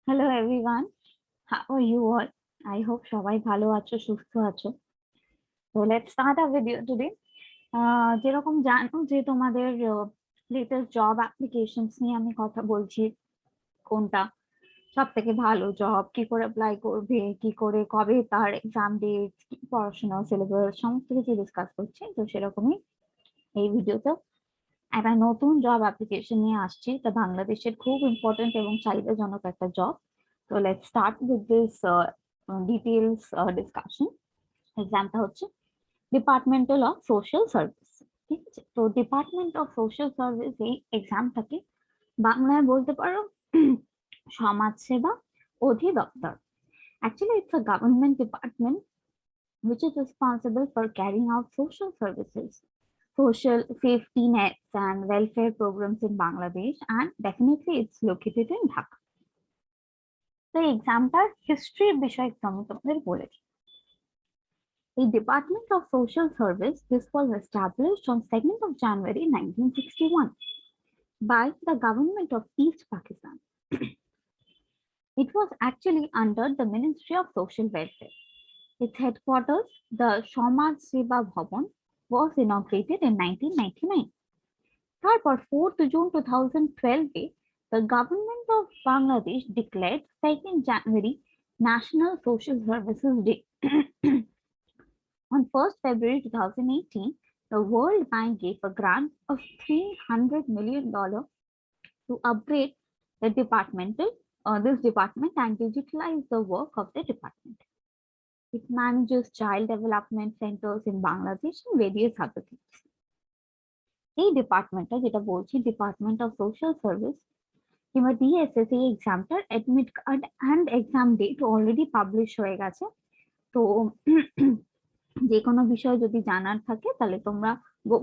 Hello everyone, how are you all? I hope সবাই ভালো আছো, সুস্থ আছো। So let's start our video today. যেরকম জানো যে তোমাদের লেটেস্ট জব অ্যাপ্লিকেশনস নিয়ে আমি কথা বলছি, কোনটা সব থেকে ভালো জব, কি করে অ্যাপ্লাই করবে, কি করে, কবে তার এক্সাম ডেট, পড়াশোনা সিলেবাস সমস্ত কিছু ডিসকাস করছি। তো সেরকমই এই ভিডিওতে একটা নতুন জব অ্যাপ্লিকেশন নিয়ে আসছি। তা বাংলাদেশের খুব ইম্পর্টেন্ট এবং চাহিদাজনক একটা job. So let's start with this details discussion. এক্সামটা হচ্ছে ডিপার্টমেন্টাল অফ সোশ্যাল সার্ভিস। ঠিক আছে, তো ডিপার্টমেন্ট অফ সোশ্যাল সার্ভিস এই এক্সামটাকে বাংলায় বলতে পারো সমাজ সেবা অধিদপ্তর। Actually, it's a government department which is responsible for carrying out social services, social safety nets and welfare programs in Bangladesh, and definitely it's located in Dhaka. তো এই এক্সামটার হিস্ট্রির বিষয় একটু আমি তোমাদের বলেছি। The Department of Social Service, this was established on 2nd of January 1961 by the government of East Pakistan. It was actually under the Ministry of Social Welfare. Its headquarters, the Samaj Seva Bhavan, was inaugurated in 1999. তারপর 4th June 2012 the government of Bangladesh declared 2nd January National Social Services Day. On 1st February 2018, the World Bank gave a grant of $300 million to upgrade the this department and digitalize the work of the department. It manages child development centers in Bangladesh and various other things. এই ডিপার্টমেন্টটা যেটা বলছি, department of social service কিংবা DSS, এই এক্সামটার admit card and exam date already publish হয়ে গেছে। তো যে কোনো বিষয় যদি জানার থাকে তাহলে তোমরা,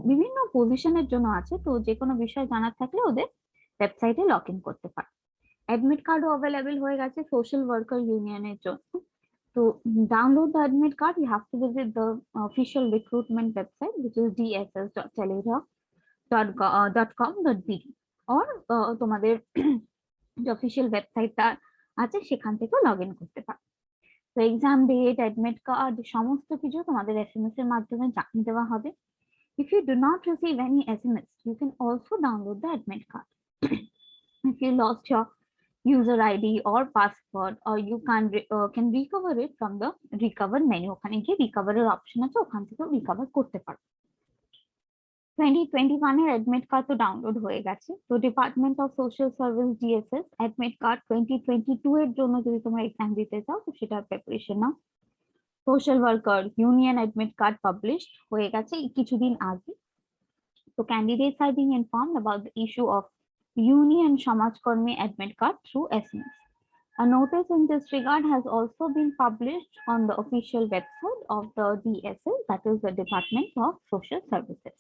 বিভিন্ন পজিশনের জন্য আছে, তো যে কোনো বিষয় জানার থাকলে ওদের ওয়েবসাইটে লগ ইন করতে পারো। অ্যাডমিট কার্ডও অ্যাভেলেবেল হয়ে গেছে সোশ্যাল ওয়ার্কার ইউনিয়নের জন্য। তো download the admit card, you have to visit the official recruitment website which is dss.telegraph.com.bd or তোমাদের যে অফিসিয়াল ওয়েবসাইটটা আছে সেখান থেকে লগ ইন করতে পারো। তো এক্সাম ডেট, অ্যাডমিট কার্ড সমস্ত কিছু তোমাদের এসএমএস এর মাধ্যমে জানিয়ে দেওয়া হবে। If you do not receive any SMS, you can also download the admit card. If you lost your user ID or password, or you can recover it from the recover menu. ওখানে গিয়ে recover এর option আছে, ওখান থেকে recover করতে পারো। 2021 এর admit card তো ডাউনলোড হয়ে গেছে। তো department of social service DSS admit card 2022 এর জন্য যদি তোমরা এক্সাম দিতে চাও তো সেটার প্রিপারেশন নাও। Social worker union admit card publish হয়ে গেছে কিছুদিন আগে। তো candidates are being informed about the issue of Union Samajkarmi admit card through SMS. A notice in this regard has also been published on the official website of the DSL, that is the Department of Social Services.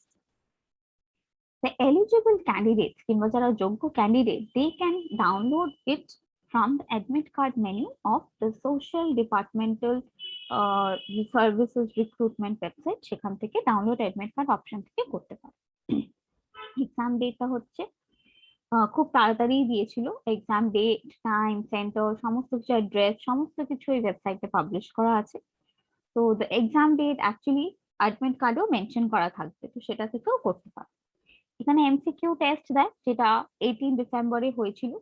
The eligible candidates, কিংবা যারা যোগ্য candidate, they can download it from the admit card menu of the Social Departmental Services Recruitment website. সেখান থেকে download admit card option থেকে করতে পারো। Exam ডেটটা হচ্ছে খুব তাড়াতাড়ি দিয়েছিল। এক্সাম ডেট, টাইম, সেন্টার সমস্ত কিছু, অ্যাড্রেস সমস্ত কিছু এই ওয়েবসাইটে পাবলিশ করা আছে। তো the exam date actually admit কার্ডেও মেনশন করা থাকবে, তো সেটা থেকেও করতে পারো। এখানে এমসিকিউ টেস্ট দেয়, যেটা 18 ডিসেম্বরে হয়েছিল।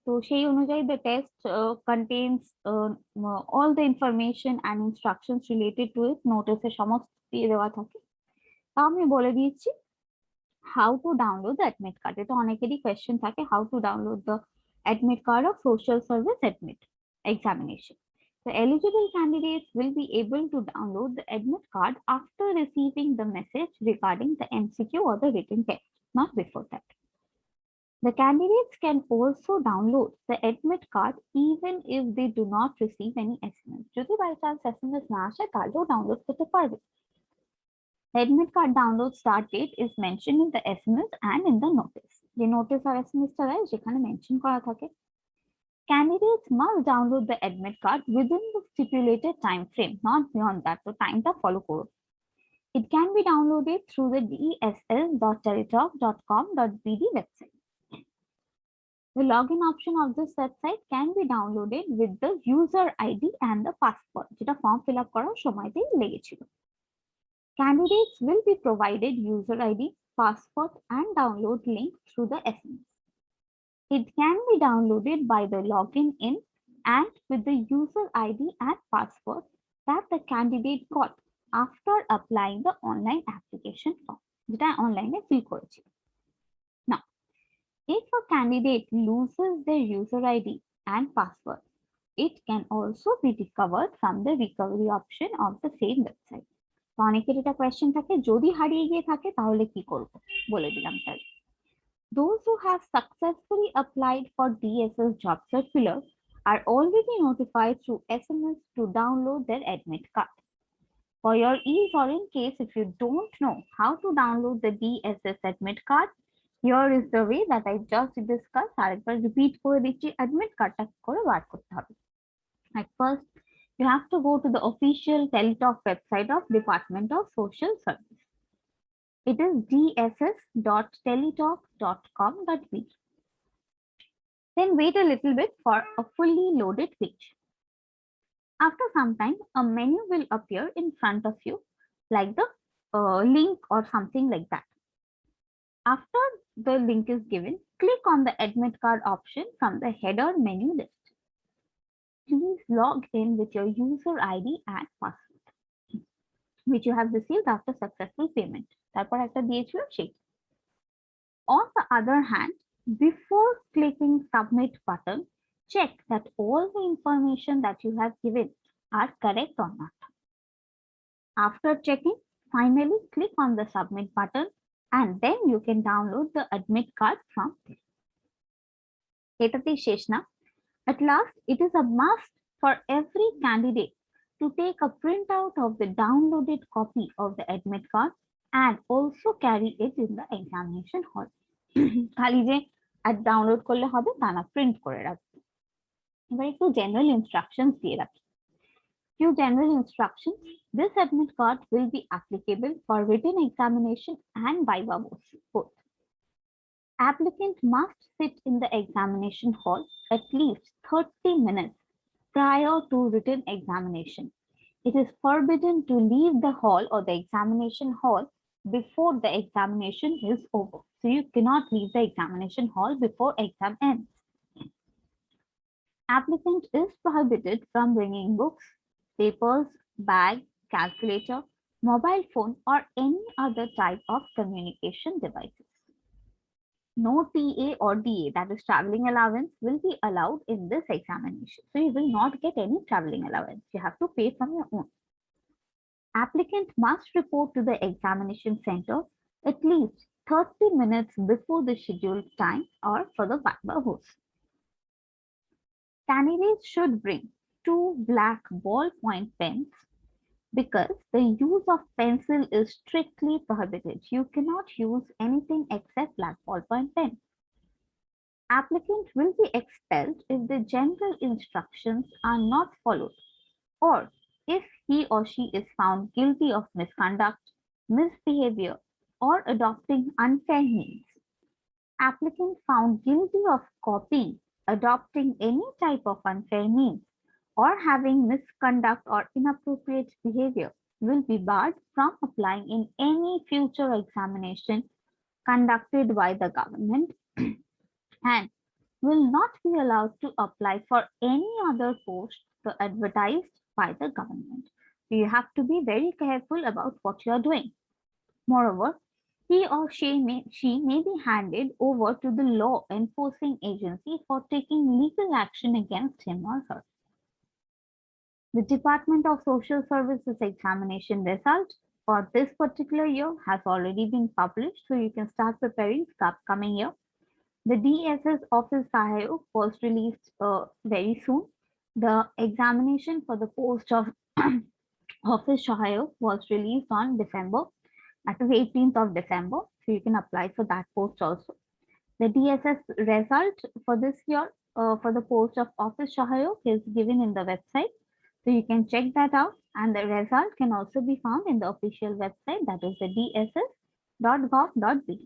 তো সেই অনুযায়ী the test contains all the information and instructions related to it, নোটিসে সমস্ত দিয়ে দেওয়া থাকে। তা আমি বলে দিচ্ছি how to download the admit card. এটা অনেকেরই কোয়েশ্চেন থাকে, how to download the admit card of social service admit examination. The eligible candidates will be able to download the admit card after receiving the message regarding the MCQ or the written test, not before that. The candidates can also download the admit card even if they do not receive any SMS. যদি by chance SMS না আসে তাহলেও download করতে পারবে। The admit card download start date is mentioned in the SMS and in the notice. যে notice আর SMS টা দেয় সেখানে মেনশন করা থাকে। Candidates must download the admit card within the stipulated time frame, not beyond that. So টাইমটা follow করো। It can be downloaded through the dss.teletalk.com.bd website. The login option of this website can be downloaded with the user ID and the passport, যেটা form fill up করার সময়তেই লেগেছিল। Candidates will be provided user ID, passport, and download link through the SMS. It can be downloaded by the login in and with the user ID and password that the candidate got after applying the online application form, যেটা অনলাইনে fill করেছিল। Now, if a candidate loses their user ID and password, it can also be recovered from the recovery option of the same website. তো অনেকের এটা question থাকে, যদি হারিয়ে গিয়ে থাকে তাহলে কি করব, বলে দিলাম তাহলে। Those who have successfully applied for DSS job circular are already notified through SMS to download their admit card. For your ease or in case if you don't know how to download the DSS admit card, here is the way that I just discussed. আরেকবার repeat করে দিচ্ছি, admit cardটা করে বার করতে হবে। At first, you have to go to the official Teletalk website of Department of Social Service. It is dss.teletalk.com.bg. Then wait a little bit for a fully loaded page. After some time, a menu will appear in front of you, like the link or something like that. After the link is given, click on the admit card option from the header menu list. Please log in with your user ID and password, which you have received after successful payment. তারপর একটা দিয়েছিল সেই। On the other hand, before clicking submit button, check that all the information that you have given are correct or not. After checking, finally click on the submit button and then you can download the admit card from there. এটাতেই শেষ না। At last, it is a must for every candidate to take a printout of the downloaded copy of the admit card and also carry it in the examination hall. খালি যে download করলে হবে তা না, print করে রাখবে। এবার একটু জেনারেল ইনস্ট্রাকশনস দিয়ে রাখি। Few general instructions. This admit card will be applicable for written examination and viva both. Applicant must sit in the examination hall at least 30 minutes prior to written examination. It is forbidden to leave the hall or the examination hall before the examination is over. So you cannot leave the examination hall before exam ends. Applicant is prohibited from bringing books, papers, bag, calculator, mobile phone, or any other type of communication devices. No TA or DA, that is traveling allowance, will be allowed in this examination. So you will not get any traveling allowance. You have to pay from your own. Applicant must report to the examination center at least 30 minutes before the scheduled time or for the viva host. Candidates should bring 2 black ballpoint pens because the use of pencil is strictly prohibited. You cannot use anything except black ballpoint pen. Applicant will be expelled if the general instructions are not followed or if he or she is found guilty of misconduct, misbehavior, or adopting unfair means. Applicant found guilty of copying, adopting any type of unfair means, or having misconduct or inappropriate behavior will be barred from applying in any future examination conducted by the government and will not be allowed to apply for any other post advertised by the government. So you have to be very careful about what you are doing. Moreover, he or she may be handed over to the law enforcing agency for taking legal action against him or her. The Department of Social Services examination result for this particular year has already been published, so you can start preparing for the upcoming year. The DSS Office Sahayok was released very soon. The examination for the post of Office Sahayok was released on December, that is 18th of December, so you can apply for that post also. The DSS result for this year for the post of Office Sahayok is given in the website. So you can check that out, and the result can also be found in the official website, that is the dss.gov.bg.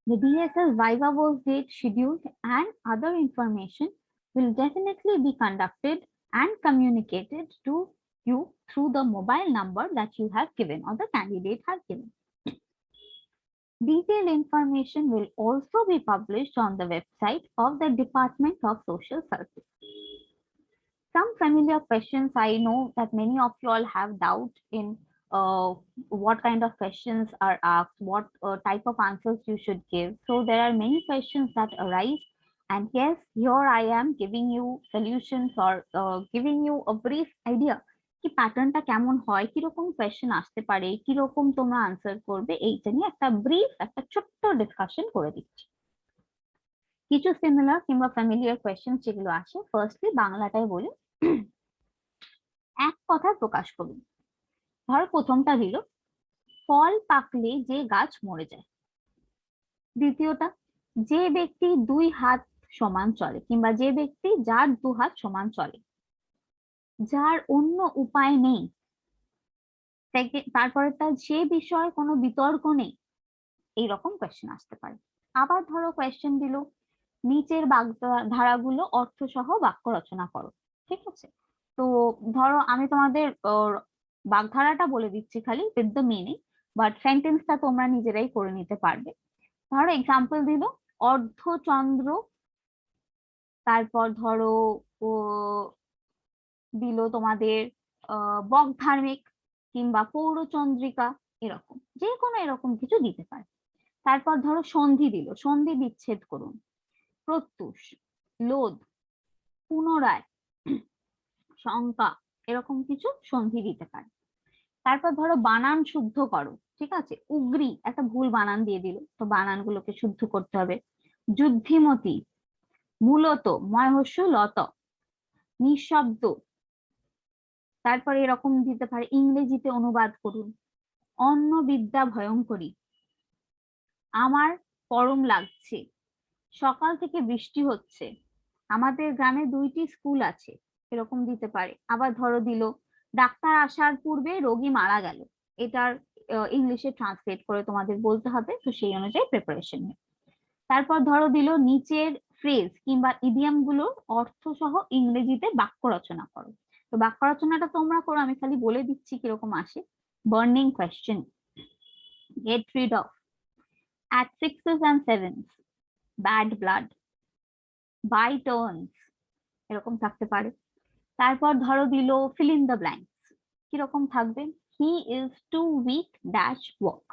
The DSS Viva Voce date scheduled and other information will definitely be conducted and communicated to you through the mobile number that you have given or the candidate has given. Detailed information will also be published on the website of the Department of Social Service. Some familiar questions. I know that many of you all have doubt in what kind of questions are asked, what type of answers you should give. So there are many questions that arise. And yes, here I am giving you solutions or giving you a brief idea কি প্যাটার্নটা কেমন হয়, কিরকম question আসতে পারে, কিরকম তোমরা answer করবে, এইটা নিয়ে একটা ব্রিফ একটা ছোট্ট ডিসকাশন করে দিচ্ছি। কিছু সিমিলার কিংবা ফ্যামিলিয়ার কোয়েশ্চেন যেগুলো আসে, ফার্স্টলি বাংলাটাই বলি। এক কথায় প্রকাশ করুন। ধরো প্রথমটা দিল ফল পাকলে যে গাছ মরে যায়। দ্বিতীয়টা, যে ব্যক্তি দুই হাত সমান চলে কিংবা যে ব্যক্তি যার দু হাত সমান চলে, যার অন্য উপায় নেই। তারপরেরটা, যে বিষয়ে কোনো বিতর্ক নেই। এইরকম কোয়েশ্চেন আসতে পারে। আবার ধরো কোয়েশ্চেন দিল নিচের বাগধারাগুলো অর্থসহ বাক্য রচনা করো। ঠিক আছে, তো ধরো আমি তোমাদের বাগধারাটা বলে দিচ্ছি খালি উইথ দ্য মিনিং, বাট সেন্টেন্সটা তোমরা নিজেরাই করে নিতে পারবে। ধরো এক্সাম্পল দিল অর্ধচন্দ্র, তারপর ধরো দিল তোমাদের বকধার্মিক কিংবা পৌরচন্দ্রিকা, এরকম যে কোনো এরকম কিছু দিতে পারে। তারপর ধরো সন্ধি দিল, সন্ধি বিচ্ছেদ করুন, প্রত্যুষ, লোধ, পুনরায়, শঙ্কা, এরকম কিছু সন্ধি দিতে পারে। তারপর ধরো বানান শুদ্ধ করো। ঠিক আছে, উগ্রী একটা ভুল বানান দিয়ে দিল, তো বানানগুলোকে শুদ্ধ করতে হবে। যুদ্ধিমতী, মূলত, ময়হস্য লত, নিঃশব্দ। তারপরে এরকম দিতে পারে ইংরেজিতে অনুবাদ করুন, অন্ন বিদ্যা ভয়ঙ্করী, আমার পরম লাগছে, সকাল থেকে বৃষ্টি হচ্ছে, আমাদের গ্রামে 2টি স্কুল আছে, এরকম দিতে পারে। আবার ধরো দিল ডাক্তার আসার পূর্বে রোগী মারা গেল, এটার ইংলিশে ট্রান্সলেট করে তোমাদের বলতে হবে, তো সেই অনুযায়ী প্রিপারেশন নেই। তারপর ধরো দিল নিচের ফ্রেজ কিংবা ইডিয়াম গুলোর অর্থ সহ ইংরেজিতে বাক্য রচনা করো। তো বাক্য রচনাটা তোমরা করো, আমি খালি বলে দিচ্ছি কিরকম আসে। Burning question, get rid of, at 6s and 7s, bad blood, by turns, এরকম থাকতে পারে। তারপর ধরো দিল ফিল ইন দ্য ব্ল্যাঙ্কস, কিরকম থাকবে, he is too weak dash walk,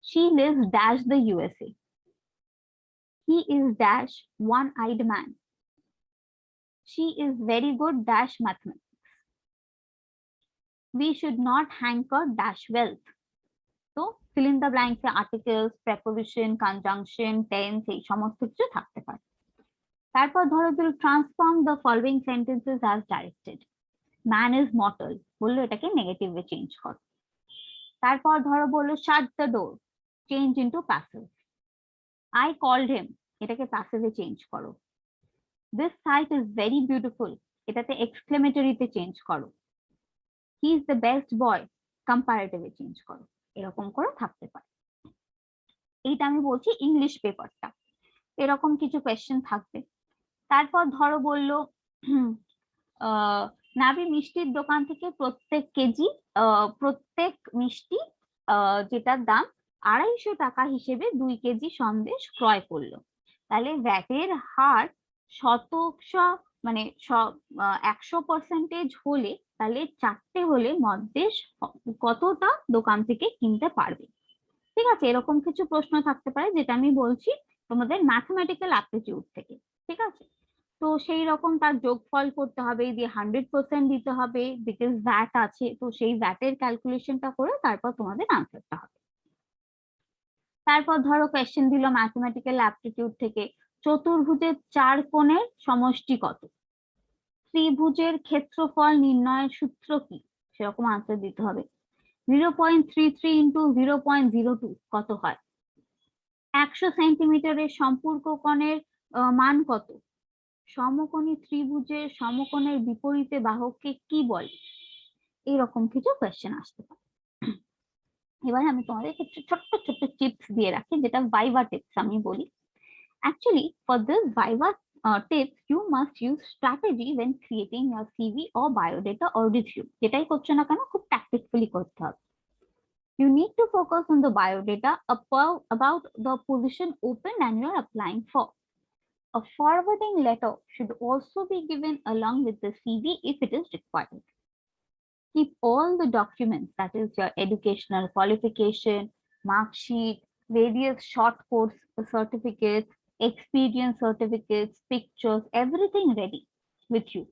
she leaves dash the USA, he is dash one-eyed man, she is very good dash mathematics, we should not hanker dash wealth. তো fill in the blanks A articles, preposition, conjunction, tense এই সমস্ত কিছু থাকতে পারে। তারপর ধরো দিল transform the following sentences as directed, man is mortal, বললো এটাকে নেগেটিভে চেঞ্জ কর। তারপর ধরো বললো shut the door, change into passive, I called him, এটাকে প্যাসিভে চেঞ্জ করো। This site is very beautiful, এটাতে এক্সক্লেমেটরিতে চেঞ্জ করো। He is the best boy, কম্পারেটিভে চেঞ্জ করো। এরকম করে থাকতে পারে। এইটা আমি বলছি ইংলিশ পেপারটা, এরকম কিছু কোয়েশ্চেন থাকবে। তারপর ধরো বললো নাবি মিষ্টির দোকান থেকে প্রত্যেক মিষ্টি যেটার দাম 250 টাকা হিসেবে 2 কেজি সন্দেশ ক্রয় করলো। তাহলে ভ্যাটের হার শতাংশ মানে 100% হলে তাহলে 4টে হলে মধ্যেশ কতটা দোকান থেকে কিনতে পারবে। ঠিক আছে, এরকম কিছু প্রশ্ন থাকতে পারে, যেটা আমি বলছি তোমাদের ম্যাথমেটিক্যাল অ্যাপটিটিউড থেকে। ঠিক আছে, তো সেই রকম তার যোগফল করতে হবে, দিয়ে 100% দিতে হবে, বিকজ ভ্যাট আছে, তো সেই ভ্যাটের ক্যালকুলেশনটা করে তারপর তোমাদের আনসারটা হবে। তারপর ধরো কোয়েশ্চেন দিল ম্যাথমেটিক্যাল অ্যাপটিটিউড থেকে, চতুর্ভুজের 4 কোণের সমষ্টি কত, ত্রিভুজের ক্ষেত্রফল নির্ণয়ের সূত্র কি, সেরকম আনসার দিতে হবে। 0.33 ইন্টু 0.02 কত হয়, 100 সেন্টিমিটারের সম্পূর্ক কোণের মান কত, সমকোণী ত্রিভুজের সমকোণের বিপরীতে বাহুকে কি বলে, এইরকম কিছু কোয়েশ্চেন আসতে পারে। এবারে আমি তোমাদের ক্ষেত্রে ছোট্ট ছোট্ট টিপস দিয়ে রাখি, যেটা ভাইভা টিপস আমি বলি। Actually, for this Viva tips, you must use strategy when creating your CV or biodata or resume. যেটাই করছো না কেন খুব tactfully করতে হবে। You need to focus on the biodata about the position open and you're applying for. A forwarding letter should also be given along with the CV if it is required. Keep all the documents, that is your educational qualification, mark sheet, various short course certificates, experience certificates, pictures, everything ready with you.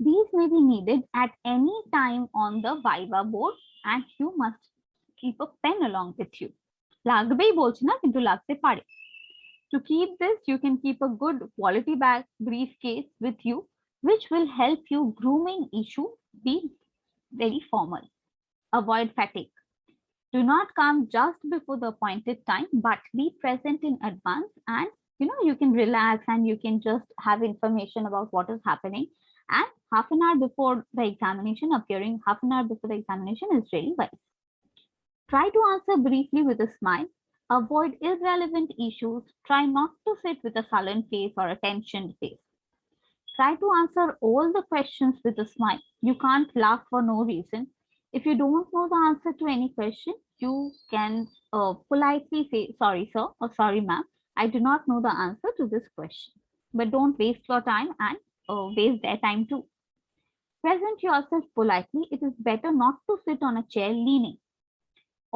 These may be needed at any time on the Viva board and you must keep a pen along with you. লাগবেই বলছি না, কিন্তু লাগতে পারে। To keep this, you can keep a good quality bag briefcase with you, which will help you grooming issue be very formal. Avoid fatigue. Do not come just before the appointed time, but be present in advance and you can relax and you can just have information about what is happening. And half an hour before the examination, appearing half an hour before the examination is really wise. Try to answer briefly with a smile. Avoid irrelevant issues. Try not to sit with a sullen face or a tensioned face. Try to answer all the questions with a smile. You can't laugh for no reason. If you don't know the answer to any question, you can politely say, sorry, sir, or sorry, ma'am, I do not know the answer to this question. But don't waste your time and waste their time too. Present yourself politely. It is better not to sit on a chair leaning.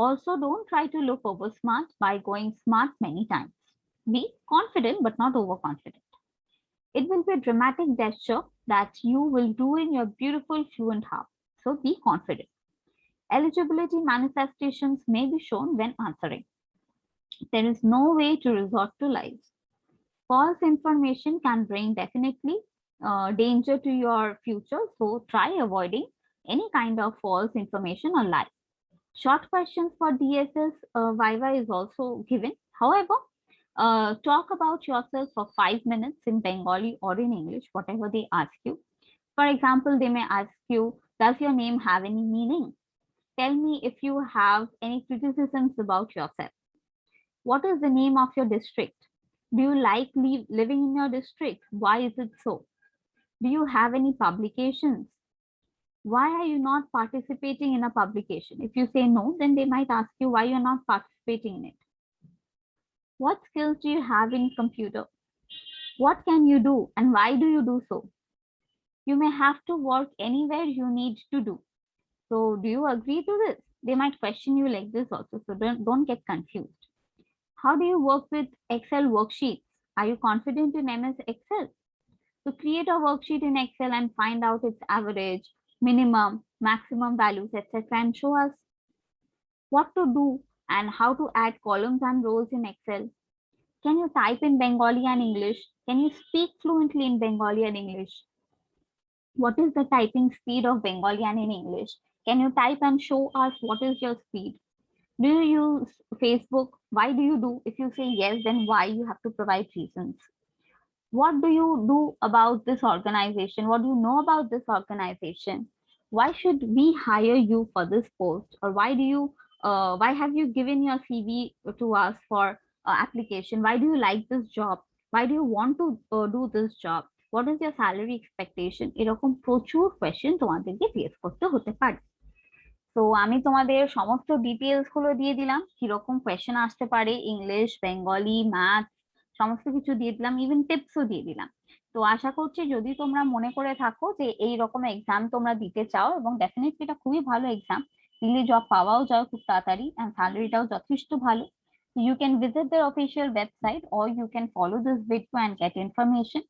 Also, don't try to look over smart by going smart many times. Be confident, but not overconfident. It will be a dramatic gesture that you will do in your beautiful fluent half. So be confident. Eligibility manifestations may be shown when answering. There is no way to resort to lies. False information can bring definitely danger to your future. So try avoiding any kind of false information or lie. Short questions for DSS Viva is also given. However, talk about yourself for 5 minutes in Bengali or in English, whatever they ask you. For example, they may ask you, does your name have any meaning? Tell me if you have any criticisms about yourself. What is the name of your district? Do you like living in your district? Why is it so? Do you have any publications? Why are you not participating in a publication? If you say no, then they might ask you why you're not participating in it. What skills do you have in computer? What can you do and why do you do so? You may have to work anywhere you need to do. So do you agree to this? They might question you like this also. So don't get confused. How do you work with Excel worksheets? Are you confident in MS Excel? So create a worksheet in Excel and find out its average, minimum, maximum values, etc. and show us what to do and how to add columns and rows in Excel. Can you type in Bengali and English? Can you speak fluently in Bengali and English? What is the typing speed of Bengali and in English? Can you type and show us what is your speed? Do you use Facebook? Why do you do? If you say yes, then why? You have to provide reasons. What do you do about this organization? What do you know about this organization? Why should we hire you for this post? Or why have you given your CV to us for application? Why do you like this job? Why do you want to do this job? What is your salary expectation? এরকম প্রচুর question তোমাদেরকে face করতে হতে পারে। তো আমি তোমাদের সমস্ত ডিটেলস গুলো দিয়ে দিলাম, কিরকম কোয়েশ্চেন আসতে পারে, ইংলিশ, বেঙ্গলি, ম্যাথ, সমস্ত কিছু দিয়ে দিলাম, ইভেন টিপসও দিয়ে দিলাম। তো আশা করছি যদি তোমরা মনে করে থাকো যে এই রকম এক্সাম তোমরা দিতে চাও, এবং ডেফিনেটলি এটা খুবই ভালো এক্সাম, দিলে জব পাওয়াও যায় খুব তাড়াতাড়ি, এন্ড স্যালারিটাও যথেষ্ট ভালো। You can visit their official website or you can follow this video and get information.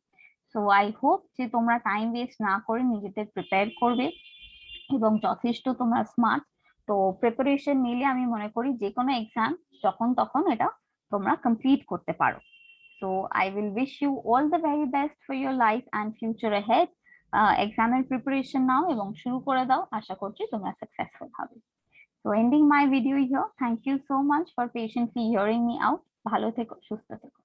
So I hope যে তোমরা টাইম ওয়েস্ট না করে নিজেদের প্রিপেয়ার করবে এবং যথেষ্ট তোমরা স্মার্ট। তো প্রিপারেশন নিলে আমি মনে করি যে কোনো এক্সাম যখন তখন এটা তোমরা কমপ্লিট করতে পারো। So I will wish you all the very best for your life and future ahead. এক্সামের প্রিপারেশন নাও এবং শুরু করে দাও, আশা করছি তোমরা সাকসেসফুল হবে। So ending my video here. Thank you so much for patiently hearing me out. ভালো থেকো, সুস্থ থেকো।